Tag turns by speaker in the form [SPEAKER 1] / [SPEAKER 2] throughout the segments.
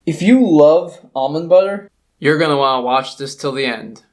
[SPEAKER 1] If you love almond butter,
[SPEAKER 2] you're going to want to watch this till the end.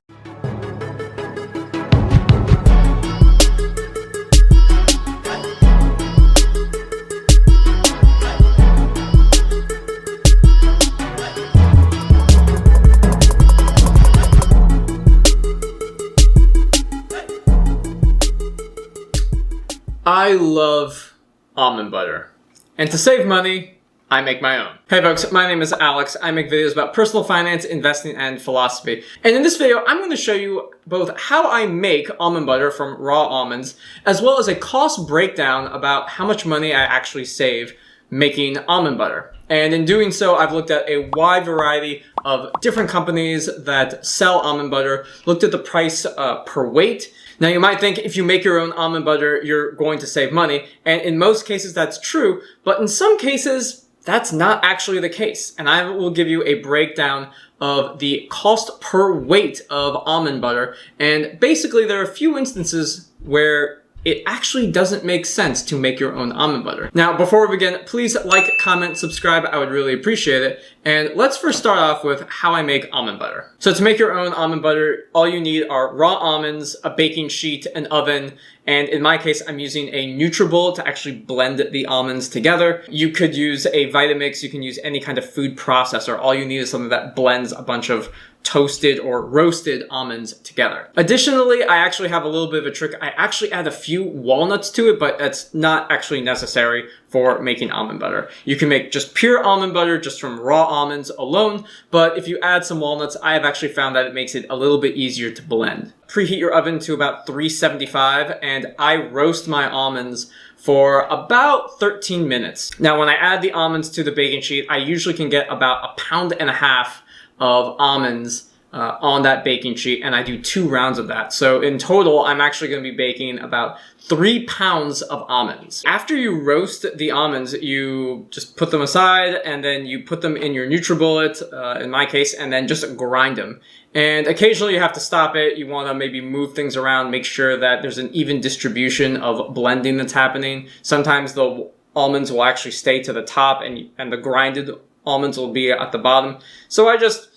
[SPEAKER 2] I love almond butter. And to save money, I make my own. Hey folks, my name is Alex. I make videos about personal finance, investing, and philosophy. And in this video, I'm going to show you both how I make almond butter from raw almonds, as well as a cost breakdown about how much money I actually save making almond butter. And in doing so, I've looked at a wide variety of different companies that sell almond butter, looked at the price per weight. Now you might think if you make your own almond butter, you're going to save money. And in most cases, that's true. But in some cases, that's not actually the case. And I will give you a breakdown of the cost per weight of almond butter. And basically, there are a few instances where it actually doesn't make sense to make your own almond butter. Now, before we begin, please like, comment, subscribe. I would really appreciate it. And let's first start off with how I make almond butter. So to make your own almond butter, all you need are raw almonds, a baking sheet, an oven, and in my case, I'm using a nutribullet to actually blend the almonds together. You could use a Vitamix, you can use any kind of food processor. All you need is something that blends a bunch of toasted or roasted almonds together. Additionally, I actually have a little bit of a trick. I actually add a few walnuts to it, but that's not actually necessary for making almond butter. You can make just pure almond butter just from raw almonds alone, but if you add some walnuts, I have actually found that it makes it a little bit easier to blend. Preheat your oven to about 375, and I roast my almonds for about 13 minutes. Now, when I add the almonds to the baking sheet, I usually can get about 1.5 pounds of almonds on that baking sheet, and I do 2 rounds of that. So in total, I'm actually going to be baking about 3 pounds of almonds. After you roast the almonds, you just put them aside, and then you put them in your nutribullet, in my case, and then just grind them. And occasionally you have to stop it. You want to maybe move things around, make sure that there's an even distribution of blending that's happening. Sometimes the almonds will actually stay to the top, and the grinded almonds will be at the bottom. So I just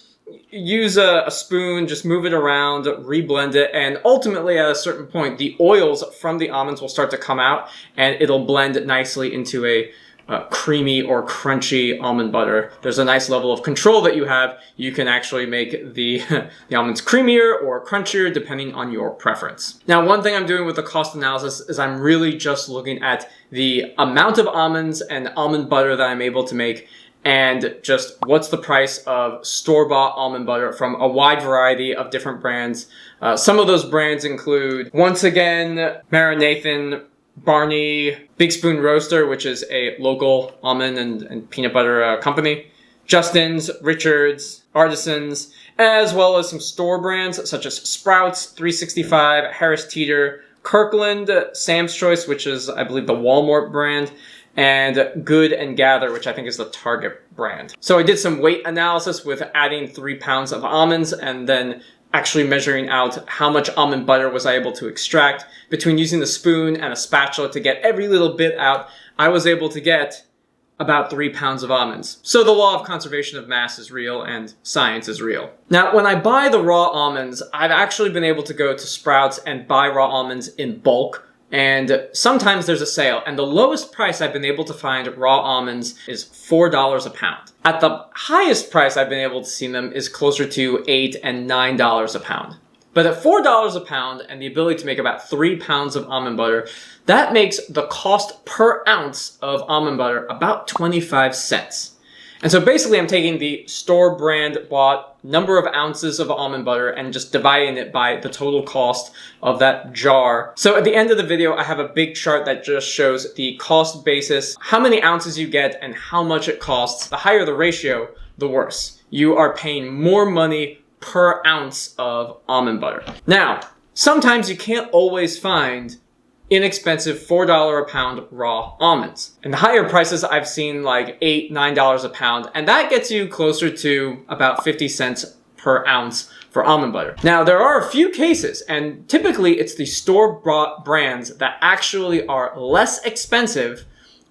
[SPEAKER 2] use a spoon, just move it around, reblend it, and ultimately at a certain point, the oils from the almonds will start to come out, and it'll blend nicely into a creamy or crunchy almond butter. There's a nice level of control that you have. You can actually make the almonds creamier or crunchier depending on your preference. Now, one thing I'm doing with the cost analysis is I'm really just looking at the amount of almonds and almond butter that I'm able to make, and just what's the price of store-bought almond butter from a wide variety of different brands. Some of those brands include, once again, MaraNatha, Barney, Big Spoon Roaster, which is a local almond and peanut butter company, Justin's, Richard's, Artisans, as well as some store brands such as Sprouts, 365, Harris Teeter, Kirkland, Sam's Choice, which is, I believe, the Walmart brand, and Good and Gather, which I think is the Target brand. So I did some weight analysis with adding 3 pounds of almonds and then actually measuring out how much almond butter was I able to extract. Between using the spoon and a spatula to get every little bit out, I was able to get about 3 pounds of almonds. So the law of conservation of mass is real and science is real. Now, when I buy the raw almonds, I've actually been able to go to Sprouts and buy raw almonds in bulk. And sometimes there's a sale, and the lowest price I've been able to find raw almonds is $4 a pound. At the highest price I've been able to see them is closer to $8 and $9 a pound. But at $4 a pound and the ability to make about 3 pounds of almond butter, that makes the cost per ounce of almond butter about 25 cents. And so basically I'm taking the store brand bought number of ounces of almond butter and just dividing it by the total cost of that jar. So at the end of the video, I have a big chart that just shows the cost basis, how many ounces you get and how much it costs. The higher the ratio, the worse. You are paying more money per ounce of almond butter. Now, sometimes you can't always find inexpensive $4 a pound raw almonds. And the higher prices I've seen like $8, $9 a pound, and that gets you closer to about 50 cents per ounce for almond butter. Now, there are a few cases, and typically it's the store-bought brands that actually are less expensive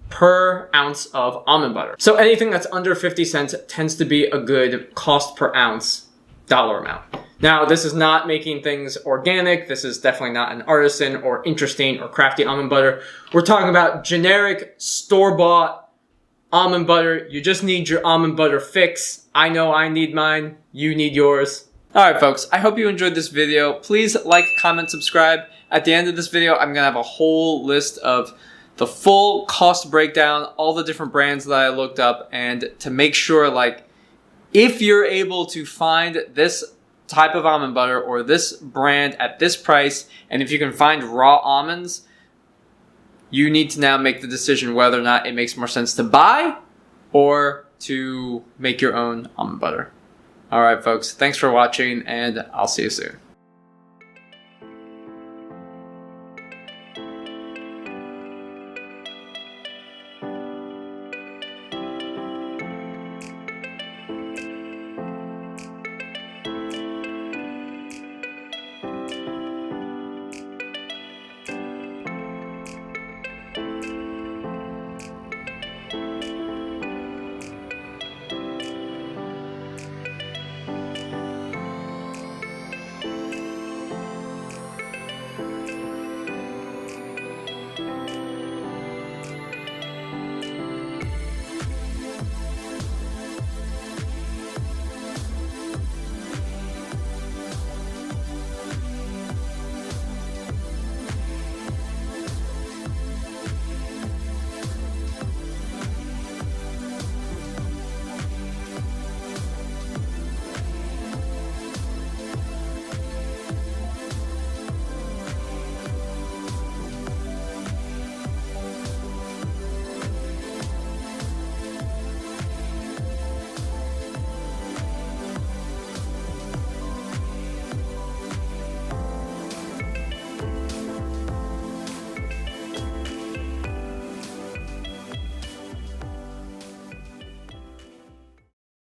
[SPEAKER 2] per ounce of almond butter. So anything that's under 50 cents tends to be a good cost per ounce dollar amount. Now, this is not making things organic. This is definitely not an artisan or interesting or crafty almond butter. We're talking about generic store-bought almond butter. You just need your almond butter fix. I know I need mine. You need yours. Alright folks, I hope you enjoyed this video. Please like, comment, subscribe. At the end of this video, I'm going to have a whole list of the full cost breakdown, all the different brands that I looked up, and to make sure, like, if you're able to find this type of almond butter or this brand at this price, and if you can find raw almonds, you need to now make the decision whether or not it makes more sense to buy or to make your own almond butter. Alright folks, thanks for watching, and I'll see you soon.